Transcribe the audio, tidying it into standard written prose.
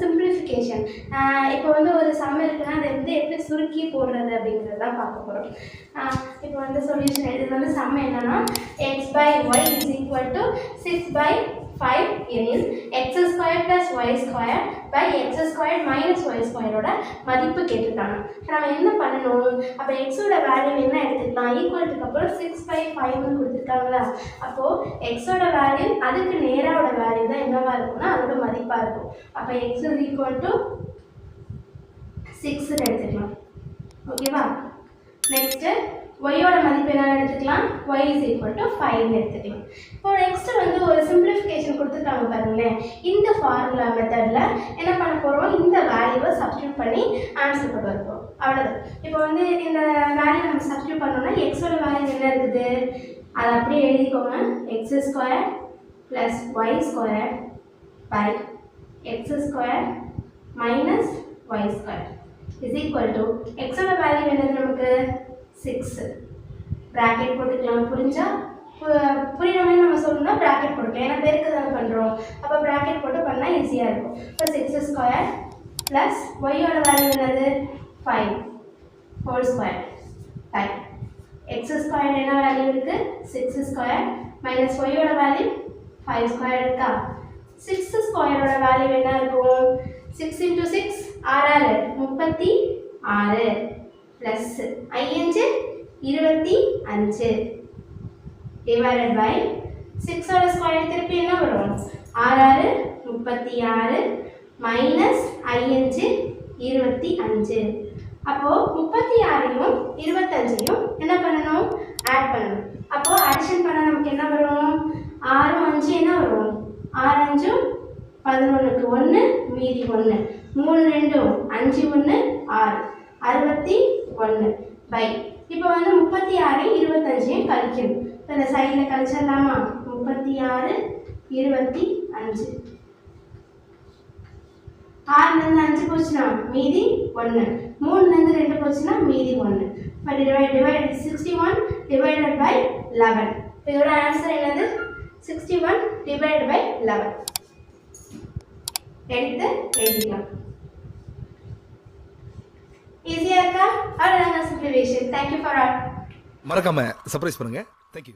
Simplification. இப்போ வந்து ஒரு சம் இருக்குன்னா அதை வந்து எப்படி சுருக்கி போடுறது அப்படிங்கிறது தான் பார்க்க போகிறோம். இப்போ வந்து சொல்யூஷன் இது வந்து சம் என்னன்னா x/y is equal to 6/5 எனில் x² plus y² by x² minus y² ஓட மதிப்பு கேட்டிருக்காங்க. நம்ம என்ன பண்ணணும், அப்போ எக்ஸோட வேல்யூ என்ன எடுத்துக்கலாம், ஈக்குவல்ட்டுக்கு அப்புறம் 6/5ன்னு கொடுத்துருக்காங்களா, அப்போது எக்ஸோட வேல்யூ அதுக்கு நேராவோட வேல்யூ தான் என்னவா இருக்கும்னா அதோட மதிப்பாக இருக்கும். அப்போ எக்ஸ் இஸ் ஈக்குவல் டு 6ன்னு எடுத்துக்கலாம். ஓகேவா? நெக்ஸ்ட்டு ஒய்யோட மதிப்பு என்ன எடுத்துக்கலாம், y இஸ் ஈக்குவல் டு 5ன்னு எடுத்துக்கலாம். இப்போ நெக்ஸ்ட்டு வந்து ஒரு சிம்பிளிஃபிகேஷன் கொடுத்துருக்காங்க பாருங்களேன். இந்த ஃபார்முலா மெத்தடில் என்ன பண்ண போகிறோம், இந்த வேல்யூவை சப்ஸ்டியூட் பண்ணி ஆன்சர் கொண்டு வரப்போம். அவ்வளோதான். இப்போ வந்து இந்த வேல்யூ நம்ம சப்ஸ்டியூட் பண்ணோம்னா எக்ஸோட வேல்யூ என்ன இருக்குது, அதை அப்படியே எழுதிக்கோங்க. x² plus y² by x² minus y² is equal to xோட வேல்யூ என்னது நமக்கு 6. ப்ராக்கெட் போட்டுக்கலாம். புரிஞ்சா புரியுற மாதிரி நம்ம சொல்லணும்னா ப்ராக்கெட் போட்டுக்கலாம், ஏன்னா பெருக்கு தானே பண்ணுறோம். அப்போ ப்ராக்கெட் போட்டு பண்ணால் ஈஸியாக இருக்கும். இப்போ x² ப்ளஸ் ஒய்யோட வேல்யூ என்னது 5 ஹோல் ஸ்கொயர் பை x² என்ன வேல்யூ இருக்குது 6² மைனஸ் ஒய்யோட வேல்யூ 5² இருக்கா. 6² வேல்யூ என்ன இருக்கும், 6 × 6 6 36 ப்ளஸ் 5 25 டிவைடட் பை 6ஓட ஸ்கொயர் திருப்பி என்ன வரும் 6 36 மைனஸ் 5 25. அப்போது 36யும் 25யும் என்ன பண்ணணும், ஆட் பண்ணணும். அப்போது அடிஷன் பண்ண நமக்கு என்ன வரும், 6 5 என்ன வரும், 6 5 11க்கு 1 மீதி 1 3 2 5 1 6 61 பை இப்போ வந்து 36 25 கழிக்கணும். இப்போ இந்த சைடில் கழிச்சிடலாமா, 36 25 6லேருந்து 5 போச்சுன்னா மீதி 1 3லேருந்து 2 போச்சுன்னா மீதி 1. இப்போ டிவைட் 61 டிவைடட் பை 11. இப்போ இதோட ஆன்சர் என்னது 61 டிவைடட் பை 11 எடுத்து எழுதிக்கலாம். ஈஸியாக இருக்கா? அவ்வளோதாங்க சிம்பிளிஃபிகேஷன். Thank you for all. மறக்காம சர்ப்ரைஸ் பண்ணுங்க. தேங்க்யூ.